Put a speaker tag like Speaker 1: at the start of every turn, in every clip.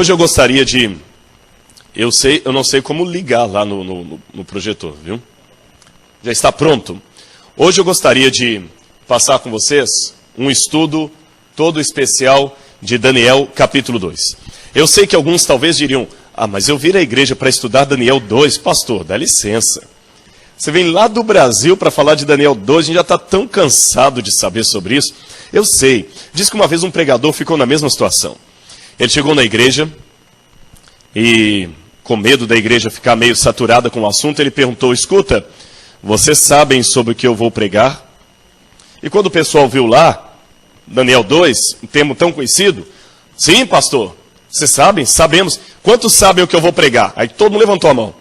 Speaker 1: Hoje eu gostaria de... Eu não sei como ligar lá no projetor, viu? Já está pronto? Hoje eu gostaria de passar com vocês um estudo todo especial de Daniel, capítulo 2. Eu sei que alguns talvez diriam, mas eu vim à igreja para estudar Daniel 2. Pastor, dá licença. Você vem lá do Brasil para falar de Daniel 2, a gente já está tão cansado de saber sobre isso. Eu sei. Diz que uma vez um pregador ficou na mesma situação. Ele chegou na igreja e, com medo da igreja ficar meio saturada com o assunto, ele perguntou, escuta, vocês sabem sobre o que eu vou pregar? E quando o pessoal viu lá, Daniel 2, um termo tão conhecido, sim, pastor, vocês sabem? Sabemos. Quantos sabem o que eu vou pregar? Aí todo mundo levantou a mão.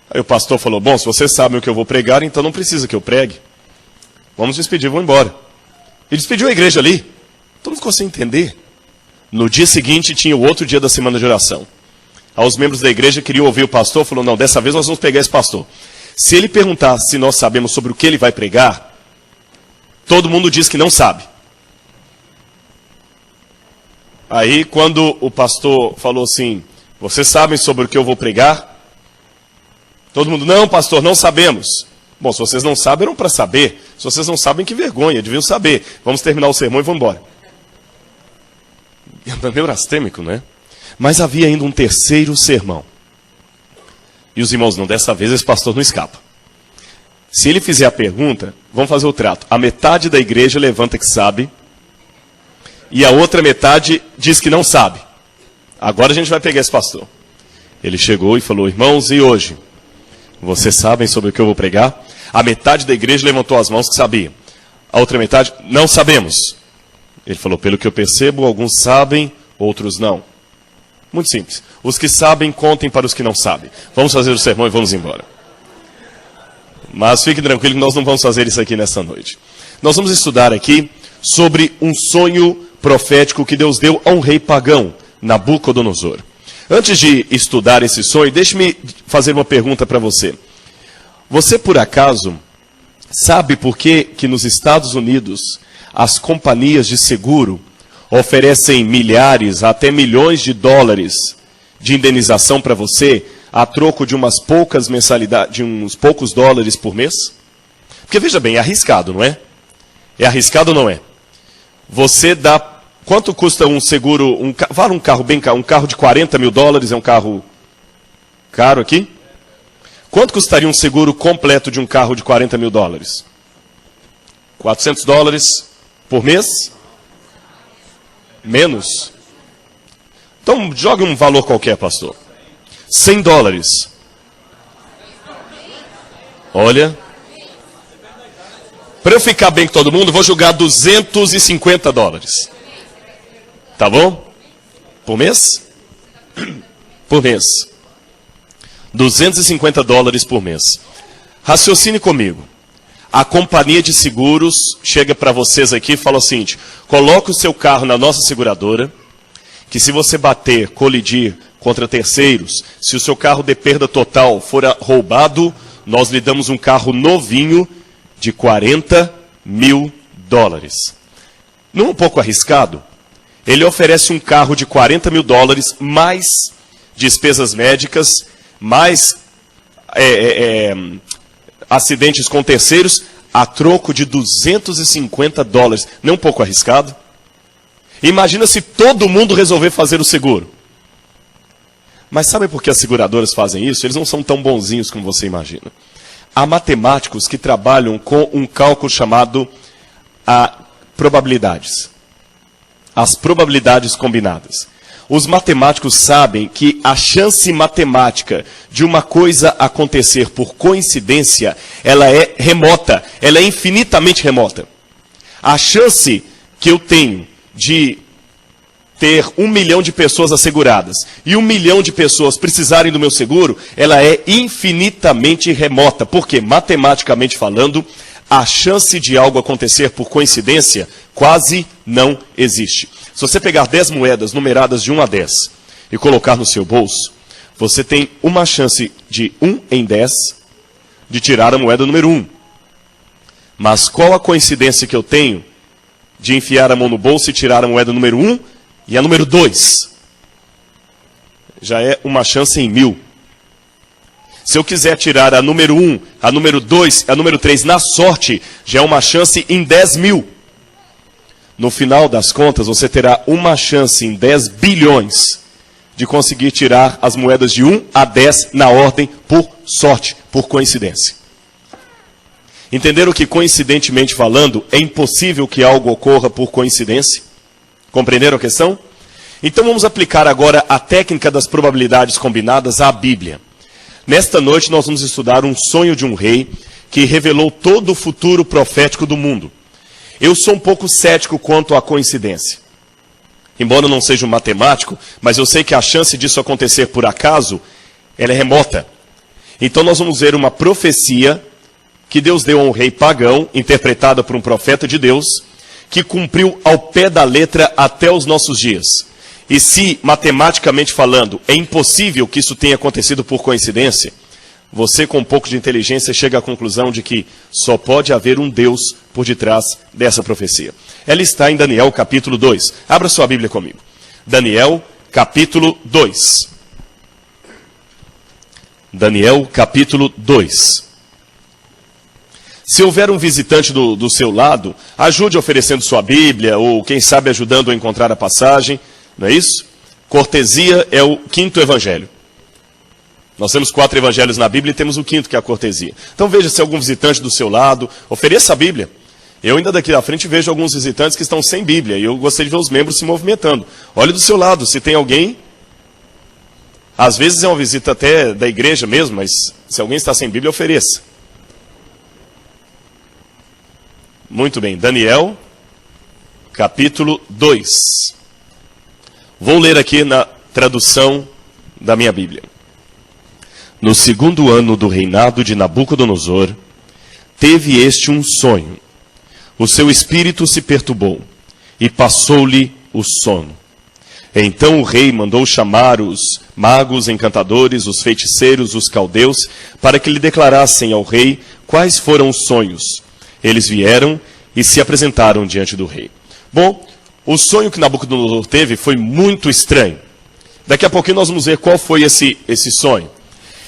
Speaker 1: Aí o pastor falou, bom, se vocês sabem o que eu vou pregar, então não precisa que eu pregue. Vamos despedir, vamos embora. E despediu a igreja ali. Todo mundo ficou sem entender. No dia seguinte, tinha o outro dia da semana de oração. Aí os membros da igreja queriam ouvir o pastor, falou, não, dessa vez nós vamos pegar esse pastor. Se ele perguntar se nós sabemos sobre o que ele vai pregar, todo mundo diz que não sabe. Aí, quando o pastor falou assim, vocês sabem sobre o que eu vou pregar? Todo mundo, não, pastor, não sabemos. Bom, se vocês não sabem, eram para saber. Se vocês não sabem, que vergonha, deviam saber. Vamos terminar o sermão e vamos embora. É meio neurastêmico, não é? Mas havia ainda um terceiro sermão. E os irmãos, não, dessa vez esse pastor não escapa. Se ele fizer a pergunta, vamos fazer o trato. A metade da igreja levanta que sabe, e a outra metade diz que não sabe. Agora a gente vai pegar esse pastor. Ele chegou e falou, irmãos, e hoje? Vocês sabem sobre o que eu vou pregar? A metade da igreja levantou as mãos que sabia. A outra metade, não sabemos. Ele falou, pelo que eu percebo, alguns sabem, outros não. Muito simples. Os que sabem, contem para os que não sabem. Vamos fazer o sermão e vamos embora. Mas fique tranquilo que nós não vamos fazer isso aqui nessa noite. Nós vamos estudar aqui sobre um sonho profético que Deus deu a um rei pagão, Nabucodonosor. Antes de estudar esse sonho, deixe-me fazer uma pergunta para você. Você, por acaso, sabe por que nos Estados Unidos as companhias de seguro oferecem milhares, até milhões de dólares de indenização para você, a troco de umas poucas mensalidades, de uns poucos dólares por mês? Porque veja bem, é arriscado, não é? É arriscado ou não é? Você dá... Quanto custa um seguro, vale um carro bem caro, um carro de 40 mil dólares, é um carro caro aqui? Quanto custaria um seguro completo de um carro de 40 mil dólares? 400 dólares por mês? Menos? Então, jogue um valor qualquer, pastor. 100 dólares. Olha. Para eu ficar bem com todo mundo, vou jogar 250 dólares. Tá bom? Por mês? Por mês. 250 dólares por mês. Raciocine comigo. A companhia de seguros chega para vocês aqui e fala o seguinte, coloque o seu carro na nossa seguradora, que se você bater, colidir contra terceiros, se o seu carro de perda total for roubado, nós lhe damos um carro novinho de 40 mil dólares. Não é um pouco arriscado? Ele oferece um carro de 40 mil dólares, mais despesas médicas, mais acidentes com terceiros, a troco de 250 dólares. Não é um pouco arriscado? Imagina se todo mundo resolver fazer o seguro. Mas sabe por que as seguradoras fazem isso? Eles não são tão bonzinhos como você imagina. Há matemáticos que trabalham com um cálculo chamado probabilidades. As probabilidades combinadas. Os matemáticos sabem que a chance matemática de uma coisa acontecer por coincidência, ela é remota, ela é infinitamente remota. A chance que eu tenho de ter 1 milhão de pessoas asseguradas e 1 milhão de pessoas precisarem do meu seguro, ela é infinitamente remota, porque matematicamente falando, a chance de algo acontecer por coincidência quase não existe. Se você pegar 10 moedas numeradas de 1 a 10 e colocar no seu bolso, você tem uma chance de 1 em 10 de tirar a moeda número 1. Mas qual a coincidência que eu tenho de enfiar a mão no bolso e tirar a moeda número 1 e a número 2? já é uma chance em 1000. Se eu quiser tirar a número 1, a número 2, a número 3 na sorte, já é uma chance em 10.000. No final das contas, você terá uma chance em 10 bilhões de conseguir tirar as moedas de 1 a 10 na ordem por sorte, por coincidência. Entenderam que, coincidentemente falando, é impossível que algo ocorra por coincidência? Compreenderam a questão? Então vamos aplicar agora a técnica das probabilidades combinadas à Bíblia. Nesta noite nós vamos estudar um sonho de um rei que revelou todo o futuro profético do mundo. Eu sou um pouco cético quanto à coincidência. Embora eu não seja um matemático, mas eu sei que a chance disso acontecer por acaso, ela é remota. Então nós vamos ver uma profecia que Deus deu a um rei pagão, interpretada por um profeta de Deus, que cumpriu ao pé da letra até os nossos dias. E se, matematicamente falando, é impossível que isso tenha acontecido por coincidência, você, com um pouco de inteligência, chega à conclusão de que só pode haver um Deus por detrás dessa profecia. Ela está em Daniel, capítulo 2. Abra sua Bíblia comigo. Daniel, capítulo 2. Daniel, capítulo 2. Se houver um visitante do seu lado, ajude oferecendo sua Bíblia, ou quem sabe ajudando a encontrar a passagem. Não é isso? Cortesia é o 5º evangelho. Nós temos 4 evangelhos na Bíblia e temos o 5º, que é a cortesia. Então veja se algum visitante do seu lado, ofereça a Bíblia. Eu ainda daqui à frente vejo alguns visitantes que estão sem Bíblia, e eu gostaria de ver os membros se movimentando. Olhe do seu lado, se tem alguém. Às vezes é uma visita até da igreja mesmo, mas se alguém está sem Bíblia, ofereça. Muito bem, Daniel, capítulo 2. Vou ler aqui na tradução da minha Bíblia. No 2º ano do reinado de Nabucodonosor, teve este um sonho. O seu espírito se perturbou, e passou-lhe o sono. Então o rei mandou chamar os magos, encantadores, os feiticeiros, os caldeus, para que lhe declarassem ao rei quais foram os sonhos. Eles vieram e se apresentaram diante do rei. Bom, o sonho que Nabucodonosor teve foi muito estranho. Daqui a pouquinho nós vamos ver qual foi esse sonho.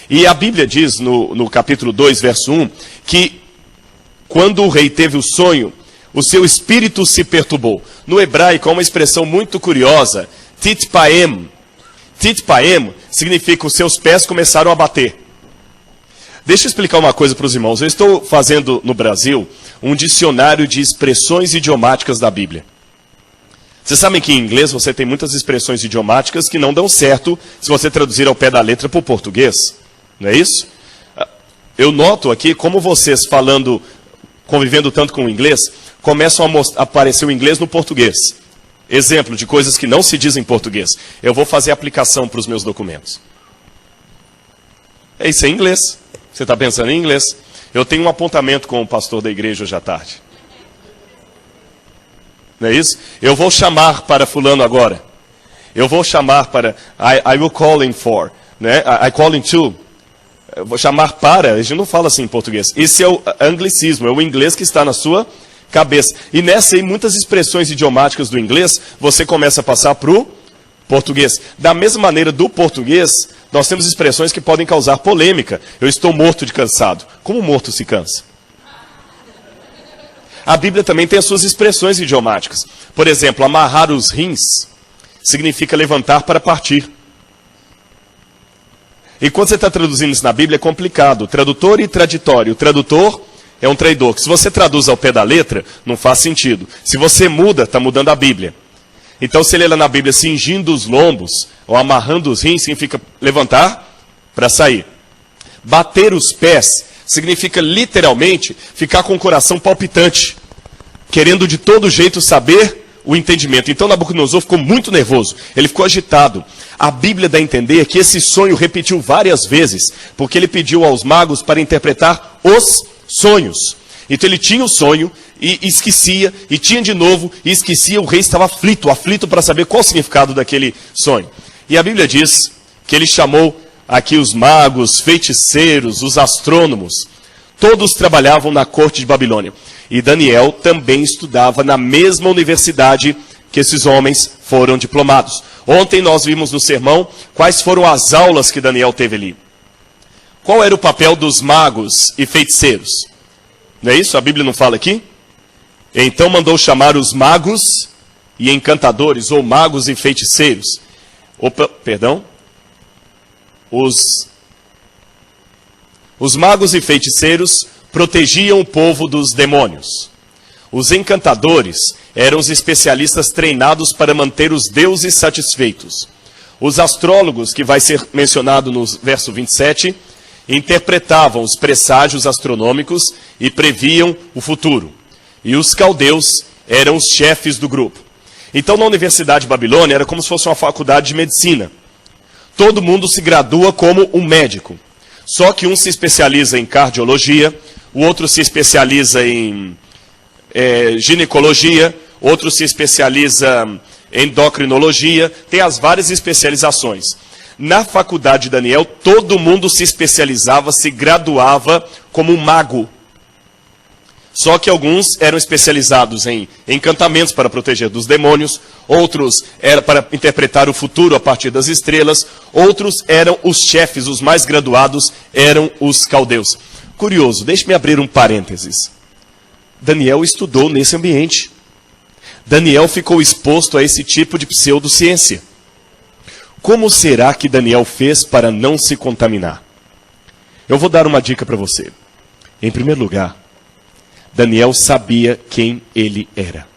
Speaker 1: E a Bíblia diz no capítulo 2, verso 1, que quando o rei teve o sonho, o seu espírito se perturbou. No hebraico há uma expressão muito curiosa, titpaem. Titpaem significa os seus pés começaram a bater. Deixa eu explicar uma coisa para os irmãos. Eu estou fazendo no Brasil um dicionário de expressões idiomáticas da Bíblia. Vocês sabem que em inglês você tem muitas expressões idiomáticas que não dão certo se você traduzir ao pé da letra para o português. Não é isso? Eu noto aqui como vocês falando, convivendo tanto com o inglês, começam a aparecer o inglês no português. Exemplo de coisas que não se dizem em português. Eu vou fazer aplicação para os meus documentos. É isso, é em inglês. Você está pensando em inglês. Eu tenho um apontamento com o pastor da igreja hoje à tarde. Não é isso? Eu vou chamar para fulano agora. Eu vou chamar para... I will call in for. Né? I call in to. Eu vou chamar para. A gente não fala assim em português. Esse é o anglicismo. É o inglês que está na sua cabeça. E nessa aí, muitas expressões idiomáticas do inglês, você começa a passar para o português. Da mesma maneira, do português, nós temos expressões que podem causar polêmica. Eu estou morto de cansado. Como morto se cansa? A Bíblia também tem as suas expressões idiomáticas. Por exemplo, amarrar os rins significa levantar para partir. E quando você está traduzindo isso na Bíblia é complicado. Tradutor e traditório. O tradutor é um traidor. Que se você traduz ao pé da letra, não faz sentido. Se você muda, está mudando a Bíblia. Então, se ele lê na Bíblia cingindo os lombos, ou amarrando os rins, significa levantar para sair. Bater os pés significa literalmente ficar com o coração palpitante, querendo de todo jeito saber o entendimento. Então Nabucodonosor ficou muito nervoso, ele ficou agitado. A Bíblia dá a entender que esse sonho repetiu várias vezes, porque ele pediu aos magos para interpretar os sonhos. Então ele tinha o sonho e esquecia, e tinha de novo e esquecia. O rei estava aflito para saber qual o significado daquele sonho. E a Bíblia diz que ele chamou aqui os magos, feiticeiros, os astrônomos. Todos trabalhavam na corte de Babilônia. E Daniel também estudava na mesma universidade que esses homens foram diplomados. Ontem nós vimos no sermão quais foram as aulas que Daniel teve ali. Qual era o papel dos magos e feiticeiros? Não é isso? A Bíblia não fala aqui? Então mandou chamar os magos e encantadores, ou magos e feiticeiros. Os magos e feiticeiros protegiam o povo dos demônios. Os encantadores eram os especialistas treinados para manter os deuses satisfeitos. Os astrólogos, que vai ser mencionado no verso 27, interpretavam os presságios astronômicos e previam o futuro. E os caldeus eram os chefes do grupo. Então, na Universidade de Babilônia, era como se fosse uma faculdade de medicina. Todo mundo se gradua como um médico. Só que um se especializa em cardiologia, o outro se especializa em ginecologia, outro se especializa em endocrinologia, tem as várias especializações. Na faculdade de Daniel, todo mundo se especializava, se graduava como um mago. Só que alguns eram especializados em encantamentos para proteger dos demônios, outros eram para interpretar o futuro a partir das estrelas, outros eram os chefes, os mais graduados eram os caldeus. Curioso, deixe-me abrir um parênteses. Daniel estudou nesse ambiente. Daniel ficou exposto a esse tipo de pseudociência. Como será que Daniel fez para não se contaminar? Eu vou dar uma dica para você. Em primeiro lugar, Daniel sabia quem ele era.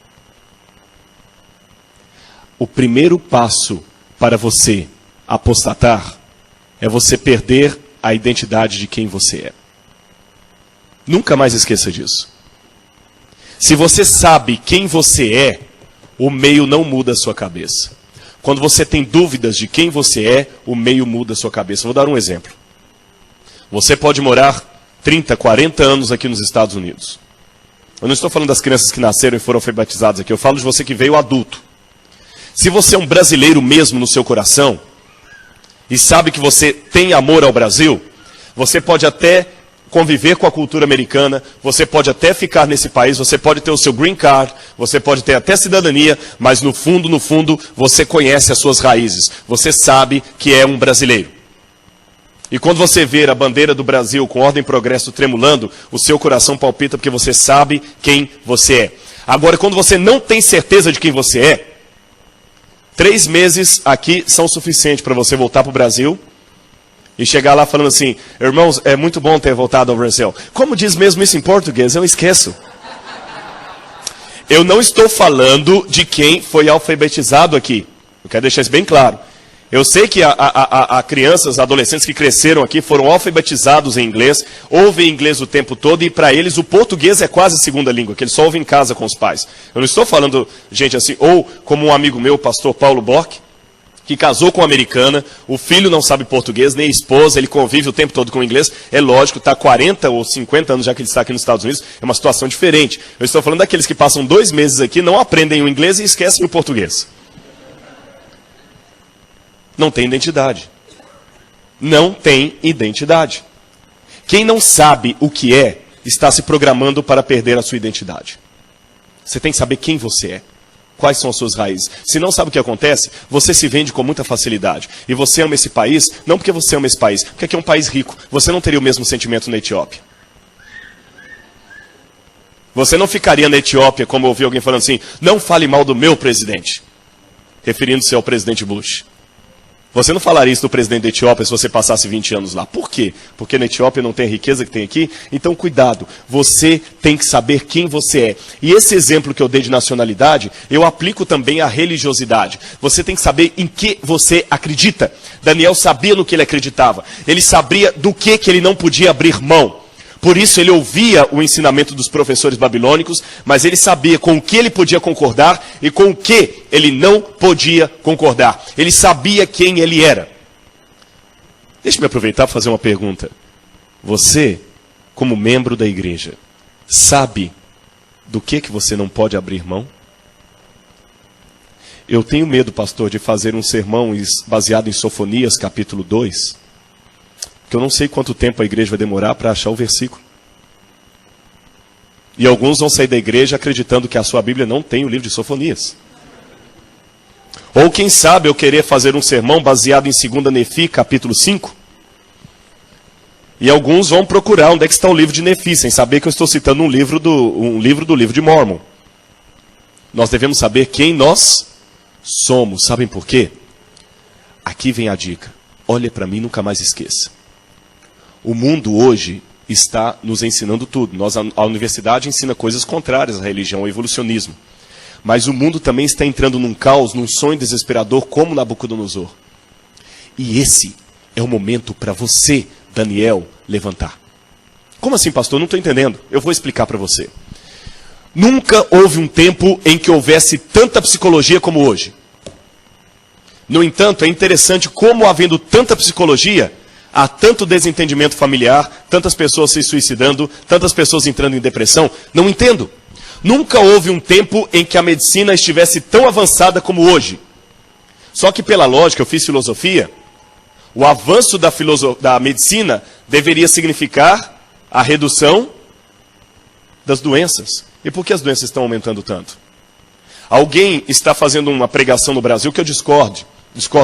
Speaker 1: O primeiro passo para você apostatar é você perder a identidade de quem você é. Nunca mais esqueça disso. Se você sabe quem você é, o meio não muda a sua cabeça. Quando você tem dúvidas de quem você é, o meio muda a sua cabeça. Vou dar um exemplo. Você pode morar 30, 40 anos aqui nos Estados Unidos. Eu não estou falando das crianças que nasceram e foram alfabetizadas aqui. Eu falo de você que veio adulto. Se você é um brasileiro mesmo no seu coração, e sabe que você tem amor ao Brasil, você pode até conviver com a cultura americana, você pode até ficar nesse país, você pode ter o seu green card, você pode ter até cidadania, mas no fundo, você conhece as suas raízes. Você sabe que é um brasileiro. E quando você ver a bandeira do Brasil com ordem e progresso tremulando, o seu coração palpita porque você sabe quem você é. Agora, quando você não tem certeza de quem você é, 3 meses aqui são suficientes para você voltar para o Brasil e chegar lá falando assim: irmãos, é muito bom ter voltado ao Brasil. Como diz mesmo isso em português? Eu esqueço. Eu não estou falando de quem foi alfabetizado aqui. Eu quero deixar isso bem claro. Eu sei que há crianças, adolescentes que cresceram aqui, foram alfabetizados em inglês, ouvem inglês o tempo todo, e para eles o português é quase segunda língua, que eles só ouvem em casa com os pais. Eu não estou falando, gente, assim, ou como um amigo meu, o pastor Paulo Bock, que casou com uma americana, o filho não sabe português, nem a esposa, ele convive o tempo todo com o inglês. É lógico, está 40 ou 50 anos já que ele está aqui nos Estados Unidos, é uma situação diferente. Eu estou falando daqueles que passam 2 meses aqui, não aprendem o inglês e esquecem o português. Não tem identidade. Não tem identidade. Quem não sabe o que é, está se programando para perder a sua identidade. Você tem que saber quem você é. Quais são as suas raízes. Se não sabe o que acontece, você se vende com muita facilidade. E você ama esse país, não porque você ama esse país, porque aqui é um país rico. Você não teria o mesmo sentimento na Etiópia. Você não ficaria na Etiópia, como eu ouvi alguém falando assim: não fale mal do meu presidente, referindo-se ao presidente Bush. Você não falaria isso do presidente da Etiópia se você passasse 20 anos lá. Por quê? Porque na Etiópia não tem a riqueza que tem aqui? Então, cuidado. Você tem que saber quem você é. E esse exemplo que eu dei de nacionalidade, eu aplico também à religiosidade. Você tem que saber em que você acredita. Daniel sabia no que ele acreditava. Ele sabia do que ele não podia abrir mão. Por isso ele ouvia o ensinamento dos professores babilônicos, mas ele sabia com o que ele podia concordar e com o que ele não podia concordar. Ele sabia quem ele era. Deixe-me aproveitar para fazer uma pergunta. Você, como membro da igreja, sabe do que você não pode abrir mão? Eu tenho medo, pastor, de fazer um sermão baseado em Sofonias, capítulo 2, que eu não sei quanto tempo a igreja vai demorar para achar o versículo. E alguns vão sair da igreja acreditando que a sua Bíblia não tem o livro de Sofonias. Ou quem sabe eu querer fazer um sermão baseado em 2 Nefi, capítulo 5. E alguns vão procurar onde é que está o livro de Nefi, sem saber que eu estou citando um livro do livro de Mórmon. Nós devemos saber quem nós somos. Sabem por quê? Aqui vem a dica. Olha para mim, nunca mais esqueça. O mundo hoje está nos ensinando tudo. A universidade ensina coisas contrárias à religião, ao evolucionismo. Mas o mundo também está entrando num caos, num sonho desesperador, como Nabucodonosor. E esse é o momento para você, Daniel, levantar. Como assim, pastor? Não estou entendendo. Eu vou explicar para você. Nunca houve um tempo em que houvesse tanta psicologia como hoje. No entanto, é interessante como, havendo tanta psicologia, há tanto desentendimento familiar, tantas pessoas se suicidando, tantas pessoas entrando em depressão. Não entendo. Nunca houve um tempo em que a medicina estivesse tão avançada como hoje. Só que pela lógica, eu fiz filosofia, o avanço da medicina deveria significar a redução das doenças. E por que as doenças estão aumentando tanto? Alguém está fazendo uma pregação no Brasil que eu discordo,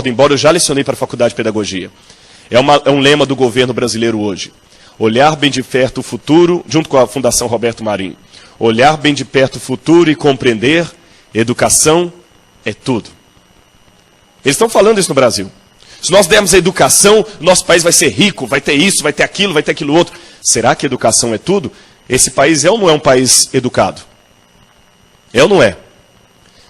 Speaker 1: embora eu já lecionei para a Faculdade de Pedagogia. É um lema do governo brasileiro hoje. Olhar bem de perto o futuro, junto com a Fundação Roberto Marinho. Olhar bem de perto o futuro e compreender, educação é tudo. Eles estão falando isso no Brasil. Se nós dermos a educação, nosso país vai ser rico, vai ter isso, vai ter aquilo outro. Será que educação é tudo? Esse país é ou não é um país educado? É ou não é?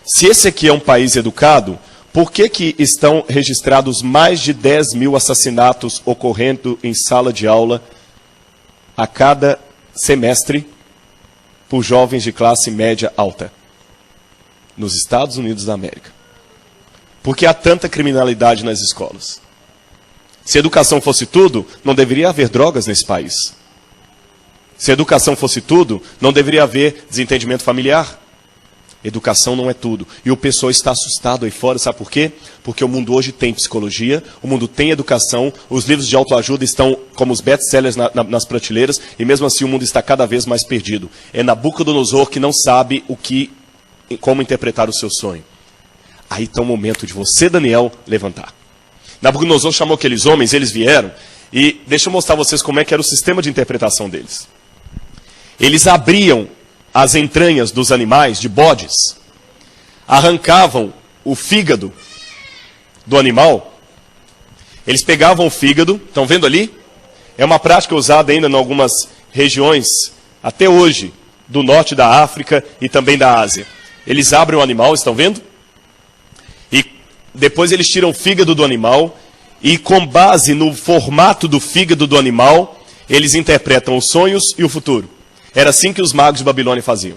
Speaker 1: Se esse aqui é um país educado, por que estão registrados mais de 10 mil assassinatos ocorrendo em sala de aula a cada semestre por jovens de classe média alta nos Estados Unidos da América? Por que há tanta criminalidade nas escolas? Se educação fosse tudo, não deveria haver drogas nesse país. Se educação fosse tudo, não deveria haver desentendimento familiar. Educação não é tudo. E o pessoal está assustado aí fora, sabe por quê? Porque o mundo hoje tem psicologia, o mundo tem educação, os livros de autoajuda estão como os best-sellers nas prateleiras, e mesmo assim o mundo está cada vez mais perdido. É Nabucodonosor que não sabe como interpretar o seu sonho. Aí está o momento de você, Daniel, levantar. Nabucodonosor chamou aqueles homens, eles vieram, e deixa eu mostrar a vocês como é que era o sistema de interpretação deles. Eles abriam as entranhas dos animais, de bodes, arrancavam o fígado do animal, eles pegavam o fígado, estão vendo ali? É uma prática usada ainda em algumas regiões, até hoje, do norte da África e também da Ásia. Eles abrem o animal, estão vendo? E depois eles tiram o fígado do animal, e com base no formato do fígado do animal, eles interpretam os sonhos e o futuro. Era assim que os magos de Babilônia faziam.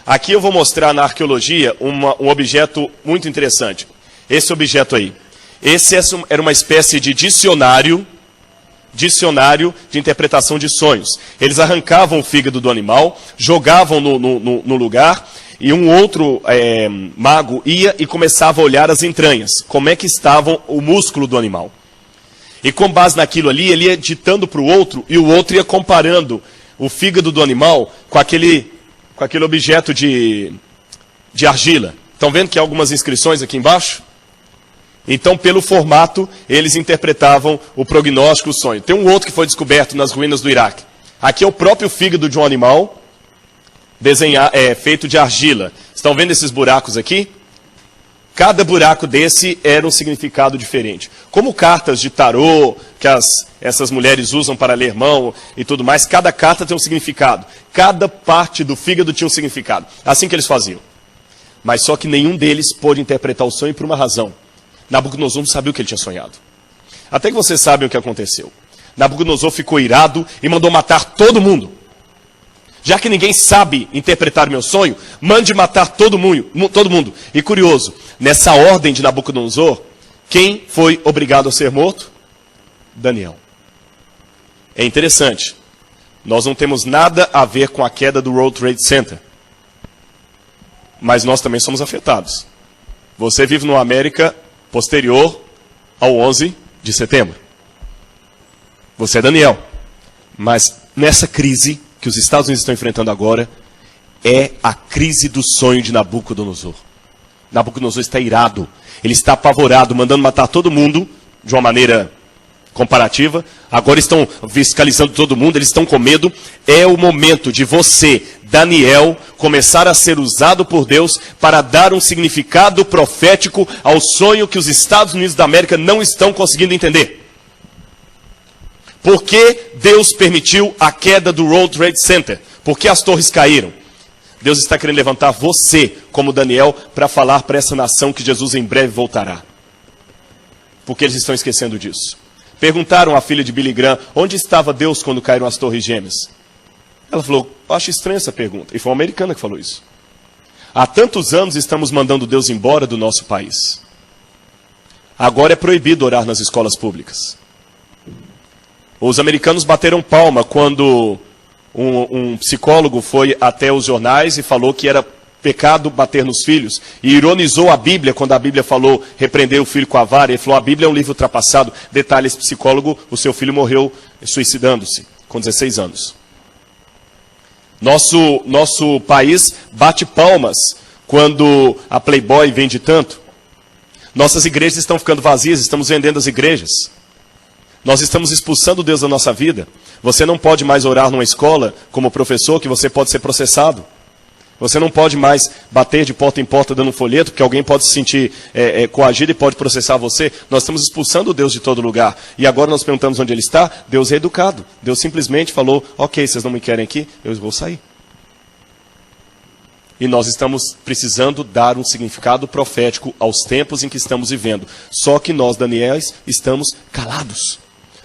Speaker 1: Aqui eu vou mostrar na arqueologia um objeto muito interessante. Esse objeto aí. Esse era uma espécie de dicionário de interpretação de sonhos. Eles arrancavam o fígado do animal, jogavam no lugar, e um outro mago ia e começava a olhar as entranhas. Como é que estava o músculo do animal. E com base naquilo ali, ele ia ditando para o outro, e o outro ia comparando o fígado do animal com aquele objeto de argila. Estão vendo que há algumas inscrições aqui embaixo? Então, pelo formato, eles interpretavam o prognóstico, o sonho. Tem um outro que foi descoberto nas ruínas do Iraque. Aqui é o próprio fígado de um animal, feito de argila. Estão vendo esses buracos aqui? Cada buraco desse era um significado diferente. Como cartas de tarô, que essas mulheres usam para ler mão e tudo mais, cada carta tem um significado. Cada parte do fígado tinha um significado. Assim que eles faziam. Mas só que nenhum deles pôde interpretar o sonho por uma razão. Nabucodonosor não sabia o que ele tinha sonhado. Até que vocês sabem o que aconteceu. Nabucodonosor ficou irado e mandou matar todo mundo. Já que ninguém sabe interpretar meu sonho, mande matar todo mundo. E curioso, nessa ordem de Nabucodonosor, quem foi obrigado a ser morto? Daniel. É interessante. Nós não temos nada a ver com a queda do World Trade Center. Mas nós também somos afetados. Você vive numa América posterior ao 11 de setembro. Você é Daniel. Mas nessa crise que os Estados Unidos estão enfrentando agora, é a crise do sonho de Nabucodonosor. Nabucodonosor está irado. Ele está apavorado, mandando matar todo mundo, de uma maneira comparativa. Agora estão fiscalizando todo mundo, eles estão com medo. É o momento de você, Daniel, começar a ser usado por Deus para dar um significado profético ao sonho que os Estados Unidos da América não estão conseguindo entender. Por que Deus permitiu a queda do World Trade Center? Por que as torres caíram? Deus está querendo levantar você, como Daniel, para falar para essa nação que Jesus em breve voltará. Porque eles estão esquecendo disso. Perguntaram à filha de Billy Graham, onde estava Deus quando caíram as torres gêmeas? Ela falou, eu acho estranha essa pergunta. E foi uma americana que falou isso. Há tantos anos estamos mandando Deus embora do nosso país. Agora é proibido orar nas escolas públicas. Os americanos bateram palma quando um psicólogo foi até os jornais e falou que era pecado bater nos filhos. E ironizou a Bíblia quando a Bíblia falou repreender o filho com a vara. Ele falou, a Bíblia é um livro ultrapassado. Detalhe, esse psicólogo, o seu filho morreu suicidando-se com 16 anos. Nosso país bate palmas quando a Playboy vende tanto. Nossas igrejas estão ficando vazias, estamos vendendo as igrejas. Nós estamos expulsando Deus da nossa vida. Você não pode mais orar numa escola como professor, que você pode ser processado. Você não pode mais bater de porta em porta dando um folheto, porque alguém pode se sentir coagido e pode processar você. Nós estamos expulsando Deus de todo lugar. E agora nós perguntamos onde Ele está. Deus é educado. Deus simplesmente falou, ok, vocês não me querem aqui, eu vou sair. E nós estamos precisando dar um significado profético aos tempos em que estamos vivendo. Só que nós, Daniéis, estamos calados.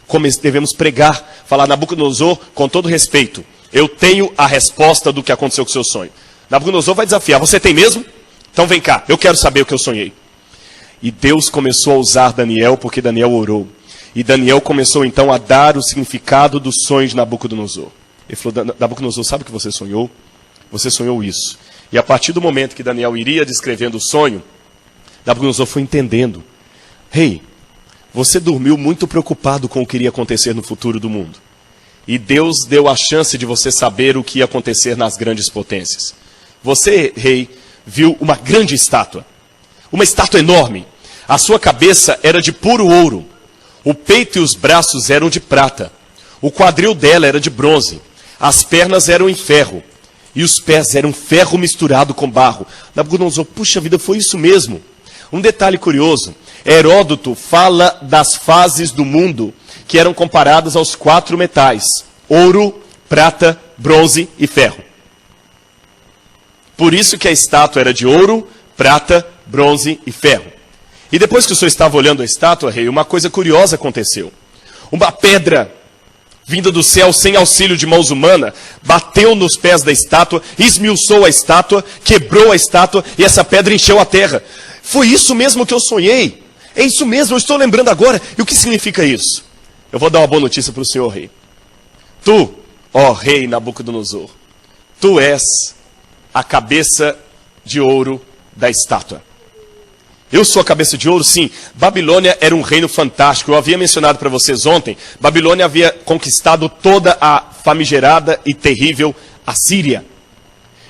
Speaker 1: Como devemos pregar, falar, Nabucodonosor, com todo respeito, eu tenho a resposta do que aconteceu com o seu sonho. Nabucodonosor vai desafiar, você tem mesmo? Então vem cá, eu quero saber o que eu sonhei. E Deus começou a usar Daniel, porque Daniel orou. E Daniel começou então a dar o significado do sonho de Nabucodonosor. Ele falou, Nabucodonosor, sabe o que você sonhou? Você sonhou isso. E a partir do momento que Daniel iria descrevendo o sonho, Nabucodonosor foi entendendo. Rei, você dormiu muito preocupado com o que iria acontecer no futuro do mundo. E Deus deu a chance de você saber o que ia acontecer nas grandes potências. Você, rei, viu uma grande estátua. Uma estátua enorme. A sua cabeça era de puro ouro. O peito e os braços eram de prata. O quadril dela era de bronze. As pernas eram em ferro. E os pés eram ferro misturado com barro. Nabucodonosor, puxa vida, foi isso mesmo. Um detalhe curioso. Heródoto fala das fases do mundo que eram comparadas aos 4 metais. Ouro, prata, bronze e ferro. Por isso que a estátua era de ouro, prata, bronze e ferro. E depois que o senhor estava olhando a estátua, rei, uma coisa curiosa aconteceu. Uma pedra vinda do céu sem auxílio de mãos humanas, bateu nos pés da estátua, esmiuçou a estátua, quebrou a estátua e essa pedra encheu a terra. Foi isso mesmo que eu sonhei. É isso mesmo, eu estou lembrando agora. E o que significa isso? Eu vou dar uma boa notícia para o senhor, rei. Tu, ó rei Nabucodonosor, tu és a cabeça de ouro da estátua. Eu sou a cabeça de ouro, sim. Babilônia era um reino fantástico. Eu havia mencionado para vocês ontem. Babilônia havia conquistado toda a famigerada e terrível Assíria.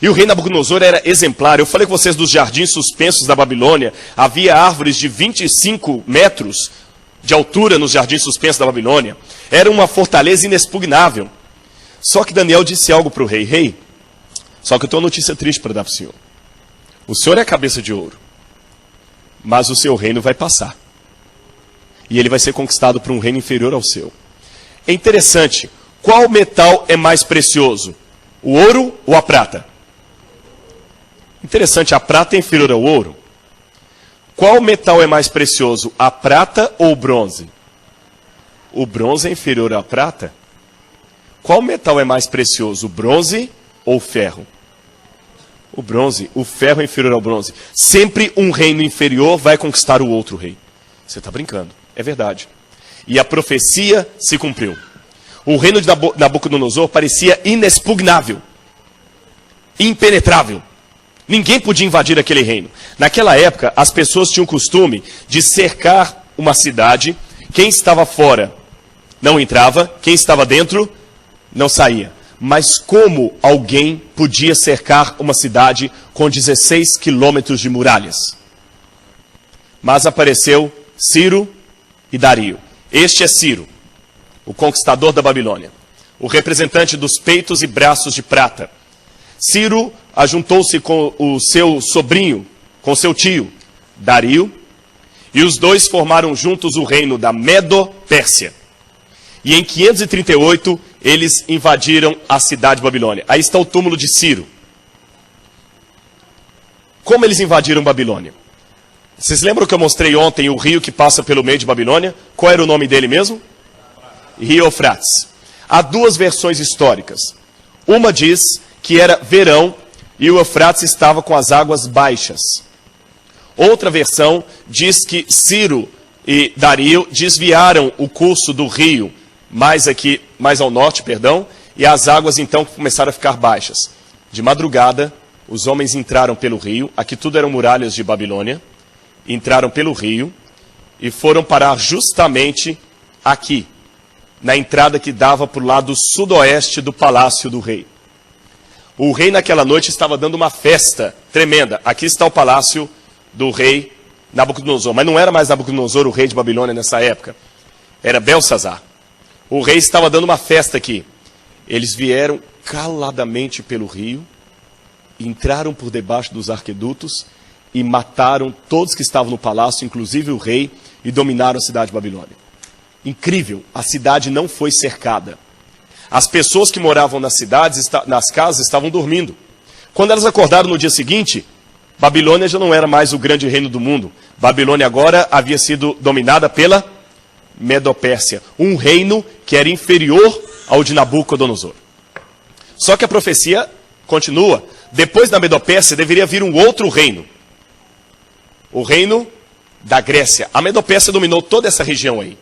Speaker 1: E o rei Nabucodonosor era exemplar. Eu falei com vocês dos jardins suspensos da Babilônia. Havia árvores de 25 metros de altura nos jardins suspensos da Babilônia. Era uma fortaleza inexpugnável. Só que Daniel disse algo para o rei. Rei, só que eu tenho uma notícia triste para dar para o senhor. O senhor é a cabeça de ouro. Mas o seu reino vai passar. E ele vai ser conquistado por um reino inferior ao seu. É interessante. Qual metal é mais precioso? O ouro ou a prata? Interessante, a prata é inferior ao ouro. Qual metal é mais precioso? A prata ou o bronze? O bronze é inferior à prata? Qual metal é mais precioso? O bronze ou o ferro? O bronze, o ferro é inferior ao bronze. Sempre um reino inferior vai conquistar o outro rei. Você está brincando, é verdade. E a profecia se cumpriu. O reino de Nabucodonosor parecia inexpugnável, impenetrável. Ninguém podia invadir aquele reino. Naquela época, as pessoas tinham o costume de cercar uma cidade. Quem estava fora não entrava, quem estava dentro não saía. Mas como alguém podia cercar uma cidade com 16 quilômetros de muralhas? mas apareceu Ciro e Dario. Este é Ciro, o conquistador da Babilônia, o representante dos peitos e braços de prata. Ciro ajuntou-se com o seu sobrinho, com seu tio, Dario, e os dois formaram juntos o reino da Medo-Pérsia. E em 538, eles invadiram a cidade de Babilônia. Aí está o túmulo de Ciro. Como eles invadiram Babilônia? Vocês lembram que eu mostrei ontem o rio que passa pelo meio de Babilônia? Qual era o nome dele mesmo? Rio Eufrates. Há duas versões históricas. Uma diz que era verão e o Eufrates estava com as águas baixas. Outra versão diz que Ciro e Dario desviaram o curso do rio mais ao norte, e as águas então começaram a ficar baixas. De madrugada, os homens entraram pelo rio, aqui tudo eram muralhas de Babilônia, entraram pelo rio e foram parar justamente aqui, na entrada que dava para o lado sudoeste do palácio do rei. O rei naquela noite estava dando uma festa tremenda. Aqui está o palácio do rei Nabucodonosor, mas não era mais Nabucodonosor o rei de Babilônia nessa época, era Belsazar. O rei estava dando uma festa aqui. Eles vieram caladamente pelo rio, entraram por debaixo dos arquedutos e mataram todos que estavam no palácio, inclusive o rei, e dominaram a cidade de Babilônia. Incrível, a cidade não foi cercada. As pessoas que moravam nas cidades, nas casas, estavam dormindo. Quando elas acordaram no dia seguinte, Babilônia já não era mais o grande reino do mundo. Babilônia agora havia sido dominada pela Medo-Pérsia, um reino que era inferior ao de Nabucodonosor. Só que a profecia continua. Depois da Medo-Pérsia deveria vir um outro reino. O reino da Grécia. A Medo-Pérsia dominou toda essa região aí.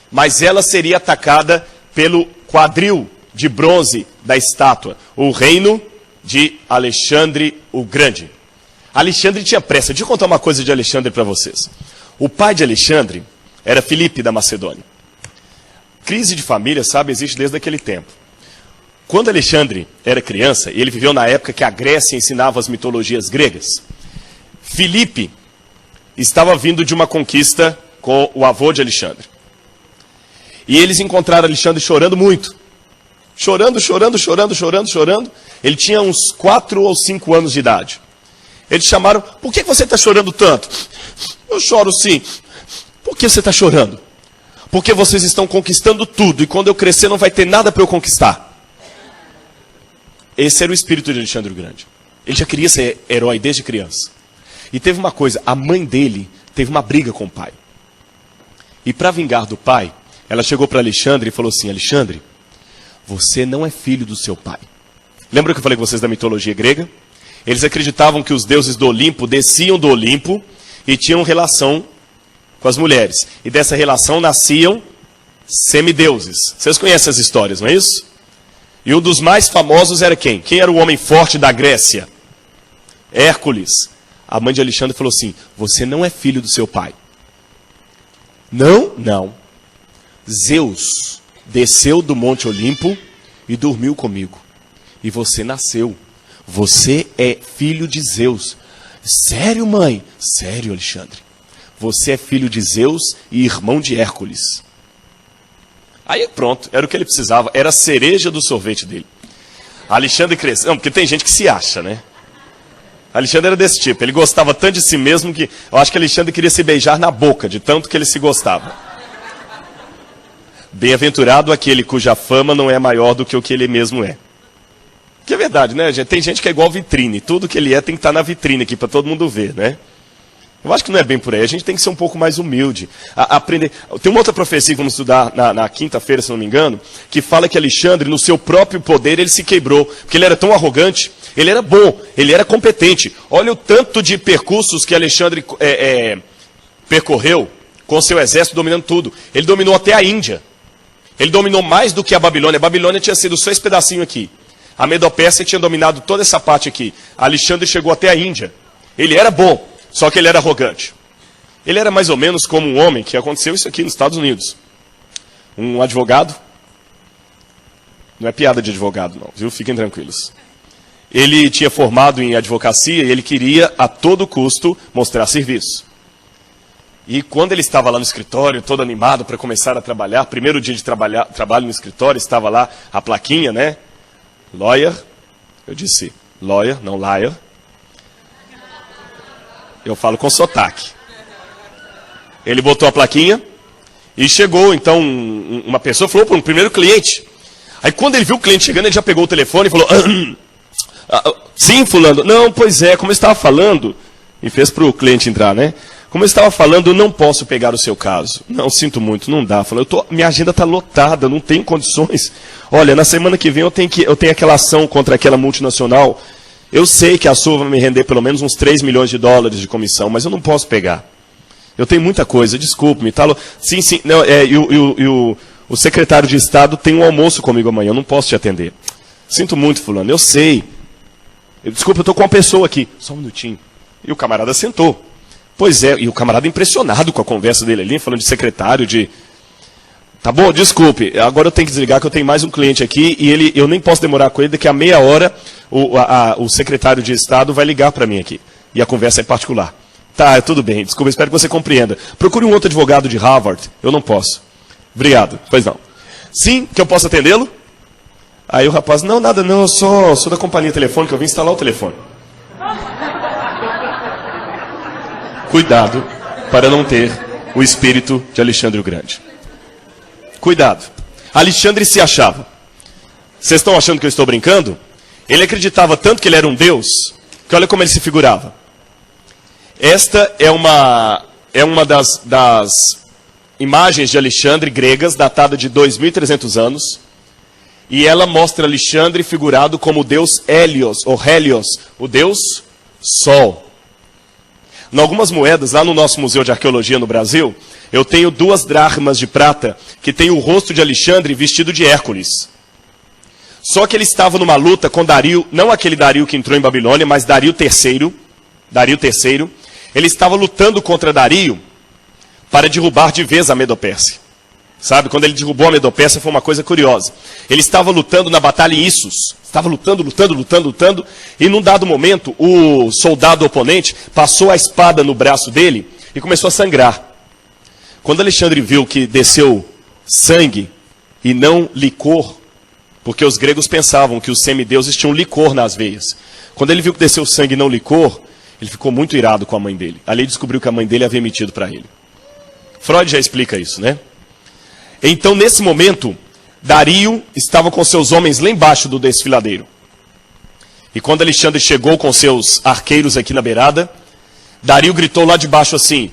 Speaker 1: Mas ela seria atacada pelo quadril de bronze da estátua. O reino de Alexandre o Grande. Alexandre tinha pressa. Deixa eu contar uma coisa de Alexandre para vocês. O pai de Alexandre era Filipe da Macedônia. Crise de família, sabe, existe desde aquele tempo. Quando Alexandre era criança, e ele viveu na época que a Grécia ensinava as mitologias gregas, Filipe estava vindo de uma conquista com o avô de Alexandre. E eles encontraram Alexandre chorando muito. Chorando. Ele tinha uns 4 ou 5 anos de idade. Eles chamaram: por que você está chorando tanto? Eu choro sim. Por que você está chorando? Porque vocês estão conquistando tudo, e quando eu crescer não vai ter nada para eu conquistar. Esse era o espírito de Alexandre o Grande. Ele já queria ser herói desde criança. E teve uma coisa, a mãe dele teve uma briga com o pai. E para vingar do pai, ela chegou para Alexandre e falou assim: Alexandre, você não é filho do seu pai. Lembra que eu falei com vocês da mitologia grega? Eles acreditavam que os deuses do Olimpo desciam do Olimpo e tinham relação com as mulheres. E dessa relação nasciam semideuses. Vocês conhecem as histórias, não é isso? E um dos mais famosos era quem? Quem era o homem forte da Grécia? Hércules. A mãe de Alexandre falou assim: você não é filho do seu pai. Não, não. Zeus desceu do Monte Olimpo e dormiu comigo. E você nasceu. Você é filho de Zeus. Sério, mãe? Sério, Alexandre. Você é filho de Zeus e irmão de Hércules. Aí pronto, era o que ele precisava. Era a cereja do sorvete dele. Alexandre cresceu. Não, porque tem gente que se acha, né? Alexandre era desse tipo. Ele gostava tanto de si mesmo que eu acho que Alexandre queria se beijar na boca, de tanto que ele se gostava. Bem-aventurado aquele cuja fama não é maior do que o que ele mesmo é. Que é verdade, né, gente? Tem gente que é igual vitrine. Tudo que ele é tem que estar na vitrine aqui para todo mundo ver, né? Eu acho que não é bem por aí. A gente tem que ser um pouco mais humilde. Aprender. Tem uma outra profecia que vamos estudar na quinta-feira, se não me engano, que fala que Alexandre, no seu próprio poder, ele se quebrou. Porque ele era tão arrogante. Ele era bom, ele era competente. Olha o tanto de percursos que Alexandre percorreu com seu exército dominando tudo. Ele dominou até a Índia. Ele dominou mais do que a Babilônia. A Babilônia tinha sido só esse pedacinho aqui. A Medo-Pérsia tinha dominado toda essa parte aqui. Alexandre chegou até a Índia. Ele era bom, só que ele era arrogante. Ele era mais ou menos como um homem, que aconteceu isso aqui nos Estados Unidos. Um advogado. Não é piada de advogado não, viu? Fiquem tranquilos. Ele tinha formado em advocacia e ele queria a todo custo mostrar serviço. E quando ele estava lá no escritório, todo animado para começar a trabalhar, primeiro dia de trabalho no escritório, estava lá a plaquinha, né? Lawyer. Eu disse lawyer, não liar. Eu falo com sotaque. Ele botou a plaquinha e chegou, então, uma pessoa falou para um primeiro cliente. Aí quando ele viu o cliente chegando, ele já pegou o telefone e falou, sim, fulano. Não, pois é, como eu estava falando, e fez para o cliente entrar, né? Como eu estava falando, eu não posso pegar o seu caso. Não, sinto muito, não dá. Falou, minha agenda está lotada, não tenho condições. Olha, na semana que vem eu tenho aquela ação contra aquela multinacional. Eu sei que a sua vai me render pelo menos uns 3 milhões de dólares de comissão, mas eu não posso pegar. Eu tenho muita coisa, desculpe-me. Tá, sim, não, o secretário de Estado tem um almoço comigo amanhã, eu não posso te atender. Sinto muito, fulano, eu sei. Desculpa, eu estou com uma pessoa aqui. Só um minutinho. E o camarada sentou. Pois é, e o camarada impressionado com a conversa dele ali, falando de secretário, de... Tá bom, desculpe, agora eu tenho que desligar que eu tenho mais um cliente aqui e eu nem posso demorar com ele, daqui a meia hora o secretário de Estado vai ligar para mim aqui. E a conversa é particular. Tá, tudo bem, desculpa, espero que você compreenda. Procure um outro advogado de Harvard, eu não posso. Obrigado, pois não. Sim, que eu posso atendê-lo? Aí o rapaz, não, nada não, eu sou da companhia telefônica, eu vim instalar o telefone. Cuidado para não ter o espírito de Alexandre o Grande. Cuidado. Alexandre se achava. Vocês estão achando que eu estou brincando? Ele acreditava tanto que ele era um deus, que olha como ele se figurava. Esta é uma das imagens de Alexandre gregas, datada de 2.300 anos, e ela mostra Alexandre figurado como o deus Hélios, ou Hélios, o deus Sol. Em algumas moedas, lá no nosso Museu de Arqueologia no Brasil, eu tenho 2 dracmas de prata que tem o rosto de Alexandre vestido de Hércules. Só que ele estava numa luta com Dario, não aquele Dario que entrou em Babilônia, mas Dario III. Ele estava lutando contra Dario para derrubar de vez a Medopérsia. Sabe, quando ele derrubou a Medopérsia foi uma coisa curiosa. Ele estava lutando na batalha em Issus. Estava lutando, e num dado momento, o soldado oponente passou a espada no braço dele e começou a sangrar. Quando Alexandre viu que desceu sangue e não licor, porque os gregos pensavam que os semideuses tinham licor nas veias. Quando ele viu que desceu sangue e não licor, ele ficou muito irado com a mãe dele. Ali ele descobriu que a mãe dele havia mentido para ele. Freud já explica isso, né? Então, nesse momento, Dario estava com seus homens lá embaixo do desfiladeiro. E quando Alexandre chegou com seus arqueiros aqui na beirada, Dario gritou lá de baixo assim,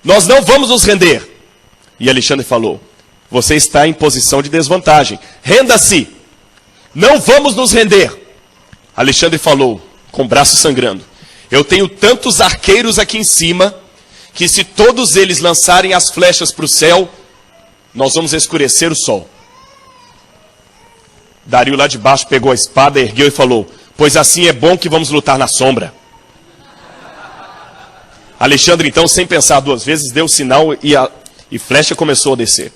Speaker 1: nós não vamos nos render. E Alexandre falou, você está em posição de desvantagem. Renda-se. Não vamos nos render. Alexandre falou, com o braço sangrando, eu tenho tantos arqueiros aqui em cima, que se todos eles lançarem as flechas para o céu, nós vamos escurecer o sol. Dario lá de baixo pegou a espada, ergueu e falou, pois assim é bom que vamos lutar na sombra. Alexandre então, sem pensar 2 vezes, deu o sinal e flecha começou a descer.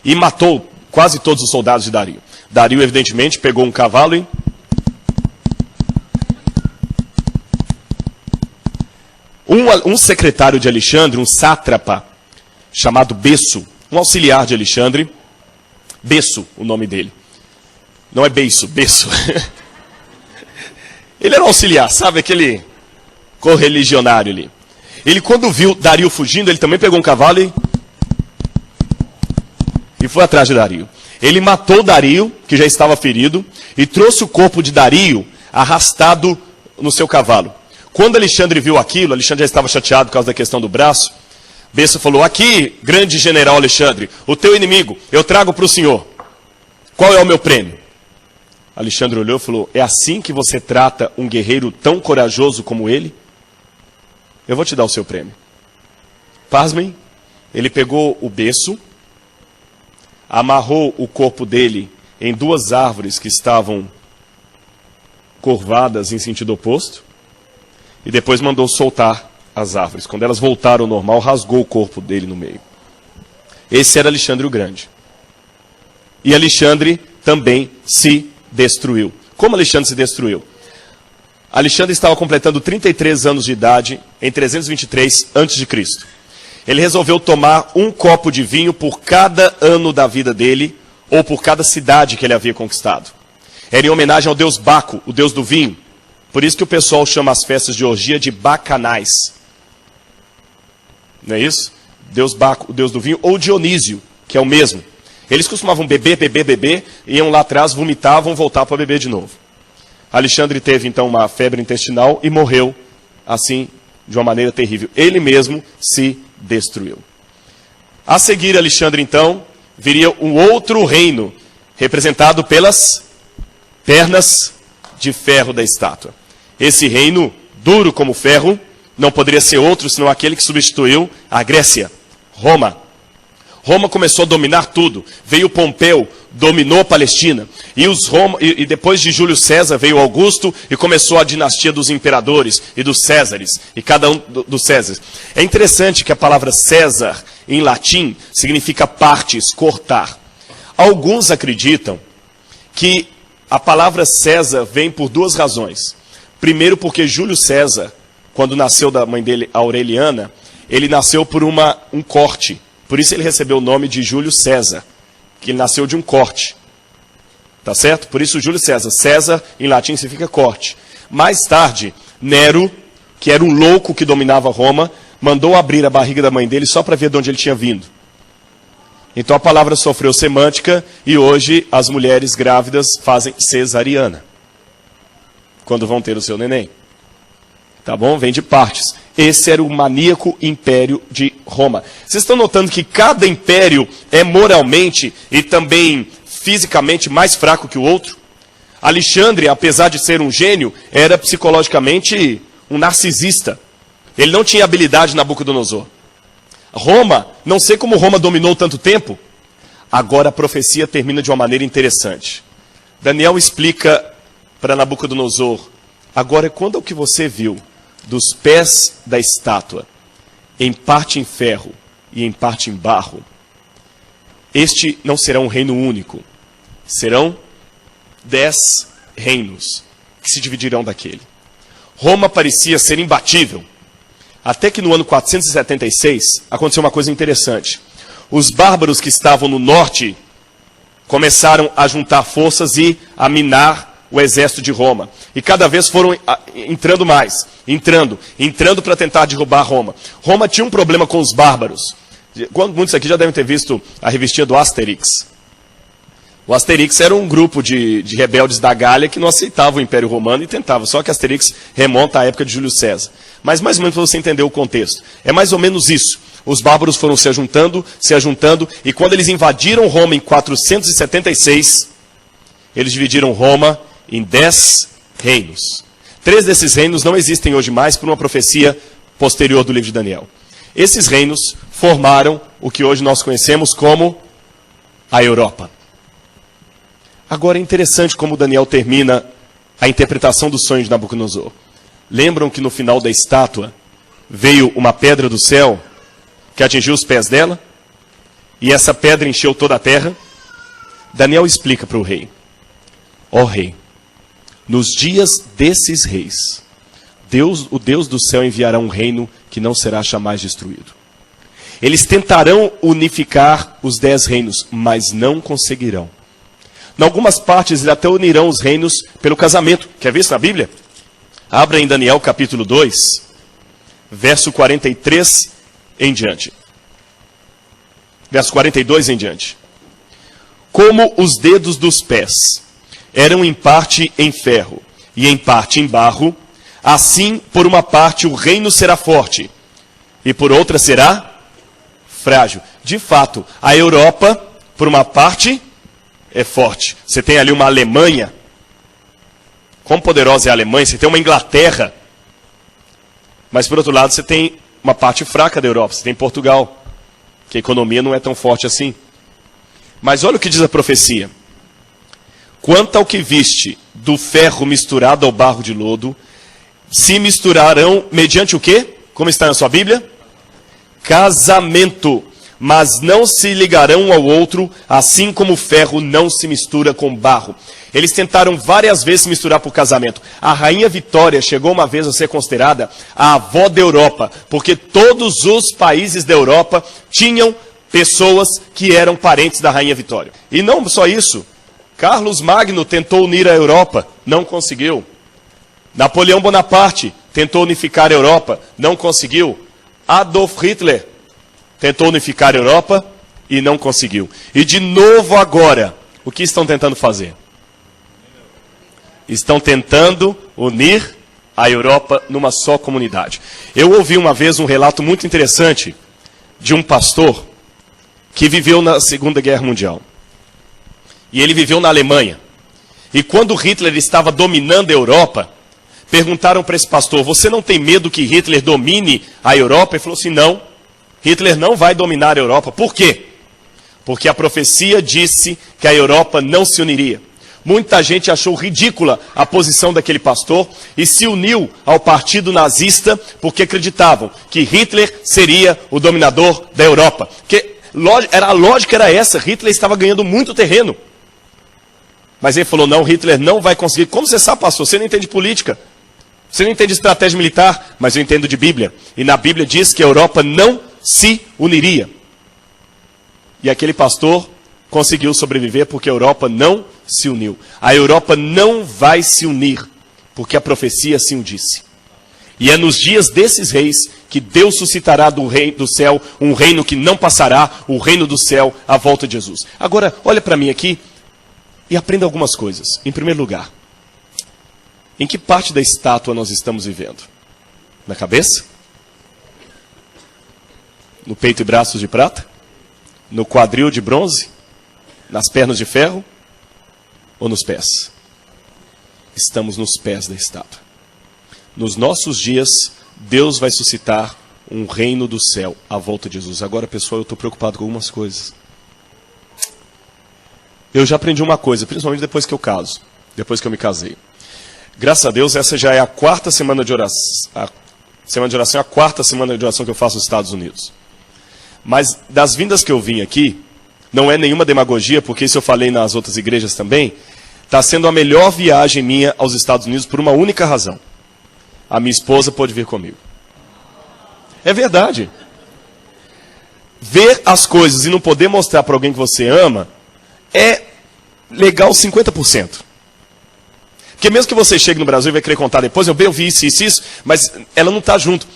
Speaker 1: E matou quase todos os soldados de Dario. Dario, evidentemente, pegou um cavalo e... Um secretário de Alexandre, um sátrapa, chamado Besso, um auxiliar de Alexandre, Besso, o nome dele. Não é Beiço, Besso. Ele era um auxiliar, sabe, aquele correligionário ali. Ele, quando viu Dario fugindo, ele também pegou um cavalo e foi atrás de Dario. Ele matou Dario, que já estava ferido, e trouxe o corpo de Dario arrastado no seu cavalo. Quando Alexandre viu aquilo, Alexandre já estava chateado por causa da questão do braço. Besso falou, aqui, grande general Alexandre, o teu inimigo, eu trago para o senhor. Qual é o meu prêmio? Alexandre olhou e falou, é assim que você trata um guerreiro tão corajoso como ele? Eu vou te dar o seu prêmio. Pasmem, ele pegou o Besso, amarrou o corpo dele em 2 árvores que estavam curvadas em sentido oposto, e depois mandou soltar as árvores. Quando elas voltaram ao normal, rasgou o corpo dele no meio. Esse era Alexandre o Grande. E Alexandre também se destruiu. Como Alexandre se destruiu? Alexandre estava completando 33 anos de idade em 323 a.C. ele resolveu tomar um copo de vinho por cada ano da vida dele, ou por cada cidade que ele havia conquistado. Era em homenagem ao deus Baco, o deus do vinho. Por isso que o pessoal chama as festas de orgia de bacanais. Não é isso? Deus Baco, o deus do vinho, ou Dionísio, que é o mesmo. Eles costumavam beber, iam lá atrás, vomitavam, voltavam para beber de novo. Alexandre teve então uma febre intestinal e morreu assim, de uma maneira terrível. Ele mesmo se destruiu. A seguir, Alexandre então, viria um outro reino, representado pelas pernas de ferro da estátua. Esse reino, duro como ferro, não poderia ser outro senão aquele que substituiu a Grécia, Roma. Roma começou a dominar tudo. Veio Pompeu, dominou a Palestina. E depois de Júlio César veio Augusto e começou a dinastia dos imperadores e dos Césares. E cada um dos Césares. É interessante que a palavra César, em latim, significa partes, cortar. Alguns acreditam que a palavra César vem por duas razões. Primeiro porque Júlio César, quando nasceu da mãe dele, Aureliana, ele nasceu por um corte. Por isso ele recebeu o nome de Júlio César, que ele nasceu de um corte. Tá certo? Por isso Júlio César. César, em latim, significa corte. Mais tarde, Nero, que era um louco que dominava Roma, mandou abrir a barriga da mãe dele só para ver de onde ele tinha vindo. Então a palavra sofreu semântica e hoje as mulheres grávidas fazem cesariana, quando vão ter o seu neném. Tá bom? Vem de partes. Esse era o maníaco império de Roma. Vocês estão notando que cada império é moralmente e também fisicamente mais fraco que o outro? Alexandre, apesar de ser um gênio, era psicologicamente um narcisista. Ele não tinha habilidade na Nabucodonosor. Roma, não sei como Roma dominou tanto tempo. Agora a profecia termina de uma maneira interessante. Daniel explica para Nabucodonosor: agora, quando é o que você viu dos pés da estátua, em parte em ferro e em parte em barro, este não será um reino único, serão 10 reinos que se dividirão daquele. Roma parecia ser imbatível, até que no ano 476 aconteceu uma coisa interessante. Os bárbaros que estavam no norte começaram a juntar forças e a minar o exército de Roma. E cada vez foram entrando mais, entrando para tentar derrubar Roma. Roma tinha um problema com os bárbaros. Muitos aqui já devem ter visto a revistinha do Asterix. O Asterix era um grupo de rebeldes da Gália que não aceitavam o Império Romano e tentavam. Só que Asterix remonta à época de Júlio César. Mas mais ou menos para você entender o contexto. É mais ou menos isso. Os bárbaros foram se ajuntando, e quando eles invadiram Roma em 476, eles dividiram Roma em 10 reinos. 3 desses reinos não existem hoje mais por uma profecia posterior do livro de Daniel. Esses reinos formaram o que hoje nós conhecemos como a Europa. Agora é interessante como Daniel termina a interpretação do sonho de Nabucodonosor. Lembram que no final da estátua veio uma pedra do céu que atingiu os pés dela? E essa pedra encheu toda a terra? Daniel explica para o rei: ó rei, nos dias desses reis, o Deus do céu enviará um reino que não será jamais destruído. Eles tentarão unificar os 10 reinos, mas não conseguirão. Em algumas partes, eles até unirão os reinos pelo casamento. Quer ver isso na Bíblia? Abra em Daniel capítulo 2, verso 43 em diante. Verso 42 em diante. Como os dedos dos pés eram em parte em ferro e em parte em barro, assim por uma parte o reino será forte e por outra será frágil. De fato, a Europa, por uma parte, é forte. Você tem ali uma Alemanha. Quão poderosa é a Alemanha? Você tem uma Inglaterra. Mas por outro lado, você tem uma parte fraca da Europa. Você tem Portugal, que a economia não é tão forte assim. Mas olha o que diz a profecia. Quanto ao que viste do ferro misturado ao barro de lodo, se misturarão mediante o quê? Como está na sua Bíblia? Casamento. mas não se ligarão um ao outro, assim como o ferro não se mistura com barro. Eles tentaram várias vezes se misturar por casamento. A rainha Vitória chegou uma vez a ser considerada a avó da Europa, porque todos os países da Europa tinham pessoas que eram parentes da rainha Vitória. E não só isso, Carlos Magno tentou unir a Europa, não conseguiu. Napoleão Bonaparte tentou unificar a Europa, não conseguiu. Adolf Hitler tentou unificar a Europa e não conseguiu. E de novo agora, o que estão tentando fazer? Estão tentando unir a Europa numa só comunidade. Eu ouvi uma vez um relato muito interessante de um pastor que viveu na Segunda Guerra Mundial. E ele viveu na Alemanha. E quando Hitler estava dominando a Europa, perguntaram para esse pastor, você não tem medo que Hitler domine a Europa? Ele falou assim, não, Hitler não vai dominar a Europa. Por quê? Porque a profecia disse que a Europa não se uniria. Muita gente achou ridícula a posição daquele pastor e se uniu ao partido nazista porque acreditavam que Hitler seria o dominador da Europa. Porque a lógica era essa, Hitler estava ganhando muito terreno. Mas ele falou, não, Hitler não vai conseguir. Como você sabe, pastor? Você não entende política. Você não entende estratégia militar, mas eu entendo de Bíblia. E na Bíblia diz que a Europa não se uniria. E aquele pastor conseguiu sobreviver porque a Europa não se uniu. A Europa não vai se unir, porque a profecia assim o disse. E é nos dias desses reis que Deus suscitará do reino do céu um reino que não passará, o reino do céu, à volta de Jesus. Agora, olha para mim aqui e aprenda algumas coisas. Em primeiro lugar, em que parte da estátua nós estamos vivendo? Na cabeça? No peito e braços de prata? No quadril de bronze? Nas pernas de ferro? Ou nos pés? Estamos nos pés da estátua. Nos nossos dias, Deus vai suscitar um reino do céu à volta de Jesus. Agora, pessoal, eu estou preocupado com algumas coisas. Eu já aprendi uma coisa, principalmente depois que eu caso, depois que eu me casei. Graças a Deus, essa já é a quarta semana de oração. A semana de oração é a quarta semana de oração que eu faço nos Estados Unidos. Mas das vindas que eu vim aqui, não é nenhuma demagogia, porque isso eu falei nas outras igrejas também, está sendo a melhor viagem minha aos Estados Unidos por uma única razão. A minha esposa pode vir comigo. É verdade. Ver as coisas e não poder mostrar para alguém que você ama é legal 50%. Porque mesmo que você chegue no Brasil e vai querer contar depois, eu vi isso, mas ela não está junto.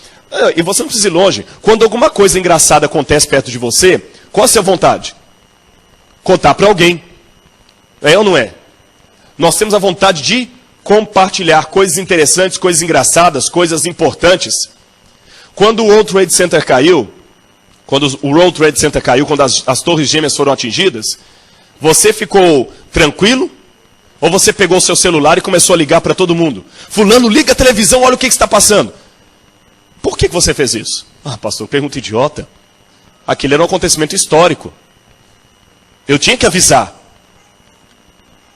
Speaker 1: E você não precisa ir longe. Quando alguma coisa engraçada acontece perto de você, qual a sua vontade? Contar para alguém. É ou não é? Nós temos a vontade de compartilhar coisas interessantes, coisas engraçadas, coisas importantes. Quando o World Trade Center caiu, quando as torres gêmeas foram atingidas, você ficou tranquilo? Ou você pegou o seu celular e começou a ligar para todo mundo? Fulano, liga a televisão, olha o que está passando. Por que você fez isso? Ah, pastor, pergunta idiota. Aquilo era um acontecimento histórico. Eu tinha que avisar.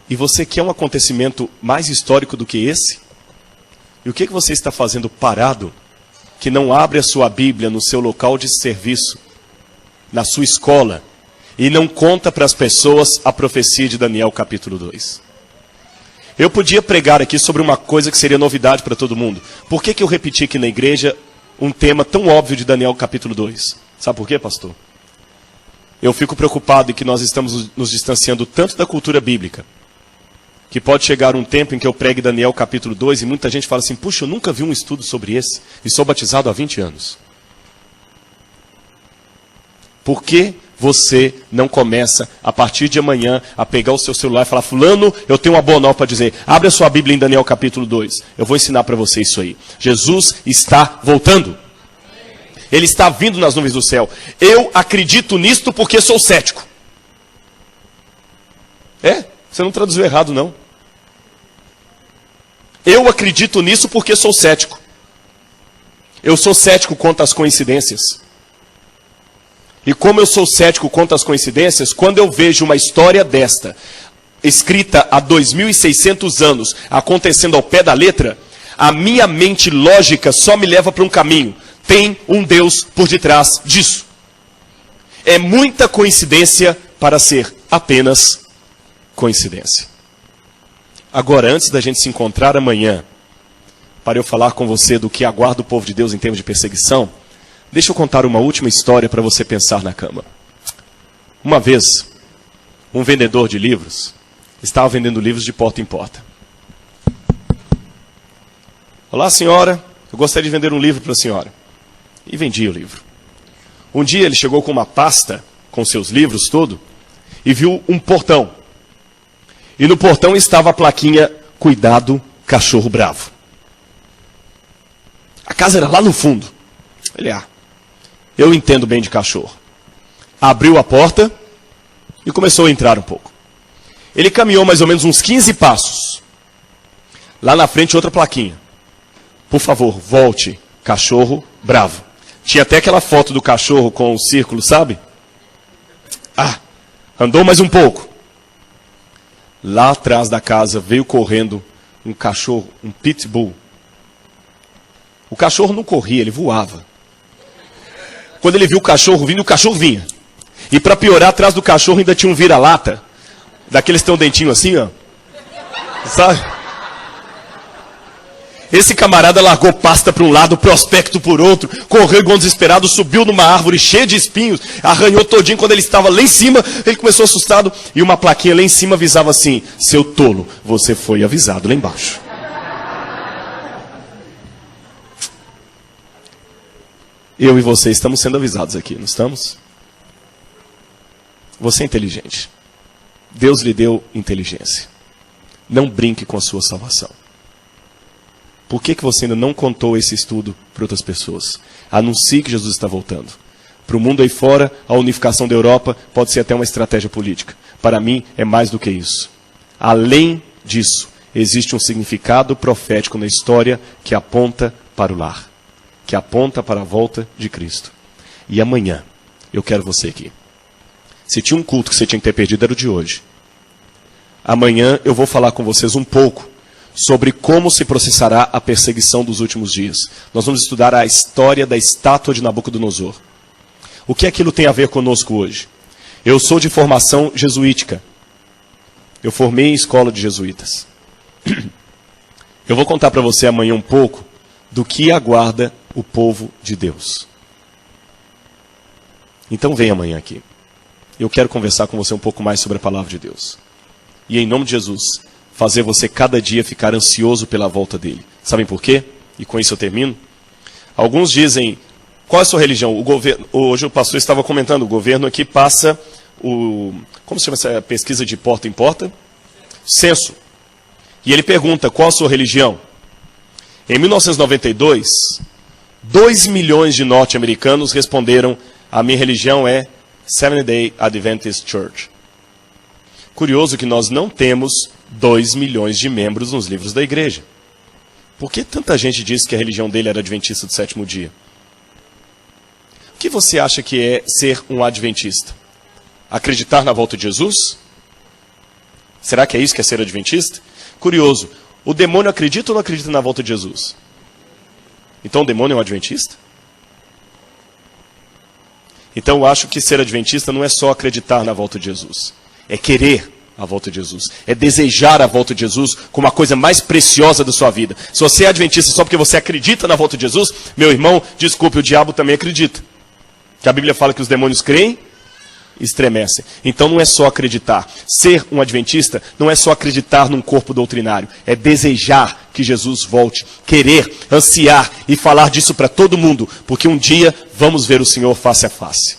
Speaker 1: E você quer um acontecimento mais histórico do que esse? E o que você está fazendo parado, que não abre a sua Bíblia no seu local de serviço, na sua escola, e não conta para as pessoas a profecia de Daniel capítulo 2? Eu podia pregar aqui sobre uma coisa que seria novidade para todo mundo. Por que eu repeti aqui na igreja um tema tão óbvio de Daniel capítulo 2? Sabe por quê, pastor? Eu fico preocupado em que nós estamos nos distanciando tanto da cultura bíblica, que pode chegar um tempo em que eu pregue Daniel capítulo 2 e muita gente fala assim, puxa, eu nunca vi um estudo sobre esse e sou batizado há 20 anos. Por que você não começa, a partir de amanhã, a pegar o seu celular e falar, fulano, eu tenho uma boa nova para dizer, abre a sua Bíblia em Daniel capítulo 2. Eu vou ensinar para você isso aí. Jesus está voltando. Ele está vindo nas nuvens do céu. Eu acredito nisto porque sou cético. Você não traduziu errado, não. Eu acredito nisso porque sou cético. Eu sou cético quanto às coincidências. E como eu sou cético quanto às coincidências, quando eu vejo uma história desta, escrita há 2.600 anos, acontecendo ao pé da letra, a minha mente lógica só me leva para um caminho. Tem um Deus por detrás disso. É muita coincidência para ser apenas coincidência. Agora, antes da gente se encontrar amanhã, para eu falar com você do que aguarda o povo de Deus em termos de perseguição, deixa eu contar uma última história para você pensar na cama. Uma vez, um vendedor de livros estava vendendo livros de porta em porta. Olá, senhora, eu gostaria de vender um livro para a senhora. E vendia o livro. Um dia ele chegou com uma pasta, com seus livros todo, e viu um portão. E no portão estava a plaquinha, cuidado, cachorro bravo. A casa era lá no fundo. Ele, eu entendo bem de cachorro. Abriu a porta e começou a entrar um pouco. Ele caminhou mais ou menos uns 15 passos. Lá na frente outra plaquinha. Por favor, volte, cachorro bravo. Tinha até aquela foto do cachorro com o círculo, sabe? Andou mais um pouco. Lá atrás da casa veio correndo um cachorro, um pitbull. O cachorro não corria, ele voava. Quando ele viu o cachorro vindo, o cachorro vinha. E para piorar, atrás do cachorro ainda tinha um vira-lata. Daqueles que tem um dentinho assim, ó. Sabe? Esse camarada largou pasta para um lado, prospecto por outro, correu igual desesperado, subiu numa árvore cheia de espinhos, arranhou todinho. Quando ele estava lá em cima, ele começou assustado, e uma plaquinha lá em cima avisava assim: seu tolo, você foi avisado lá embaixo. Eu e você estamos sendo avisados aqui, não estamos? Você é inteligente. Deus lhe deu inteligência. Não brinque com a sua salvação. Por que você ainda não contou esse estudo para outras pessoas? Anuncie que Jesus está voltando. Para o mundo aí fora, a unificação da Europa pode ser até uma estratégia política. Para mim, é mais do que isso. Além disso, existe um significado profético na história que aponta para o lar, que aponta para a volta de Cristo. E amanhã, eu quero você aqui. Se tinha um culto que você tinha que ter perdido, era o de hoje. Amanhã eu vou falar com vocês um pouco sobre como se processará a perseguição dos últimos dias. Nós vamos estudar a história da estátua de Nabucodonosor. O que aquilo tem a ver conosco hoje? Eu sou de formação jesuítica. Eu formei em escola de jesuítas. Eu vou contar para você amanhã um pouco do que aguarda o povo de Deus. Então vem amanhã aqui. Eu quero conversar com você um pouco mais sobre a palavra de Deus. E em nome de Jesus, fazer você cada dia ficar ansioso pela volta dele. Sabem por quê? E com isso eu termino. Alguns dizem, qual é a sua religião? O governo, hoje o pastor estava comentando, o governo aqui passa como se chama essa pesquisa de porta em porta? Censo. E ele pergunta, qual a sua religião? Em 1992, 2 milhões de norte-americanos responderam, a minha religião é Seventh-day Adventist Church. Curioso que nós não temos 2 milhões de membros nos livros da igreja. Por que tanta gente disse que a religião dele era adventista do sétimo dia? O que você acha que é ser um adventista? Acreditar na volta de Jesus? Será que é isso que é ser adventista? Curioso, o demônio acredita ou não acredita na volta de Jesus? Então o demônio é um adventista? Então eu acho que ser adventista não é só acreditar na volta de Jesus. É querer a volta de Jesus. É desejar a volta de Jesus como a coisa mais preciosa da sua vida. Se você é adventista só porque você acredita na volta de Jesus, meu irmão, desculpe, o diabo também acredita. Que a Bíblia fala que os demônios creem e estremecem. Então não é só acreditar. Ser um adventista não é só acreditar num corpo doutrinário. É desejar que Jesus volte. Querer, ansiar e falar disso para todo mundo. Porque um dia vamos ver o Senhor face a face.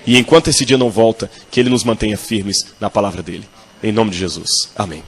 Speaker 1: E enquanto esse dia não volta, que Ele nos mantenha firmes na palavra dele. Em nome de Jesus. Amém.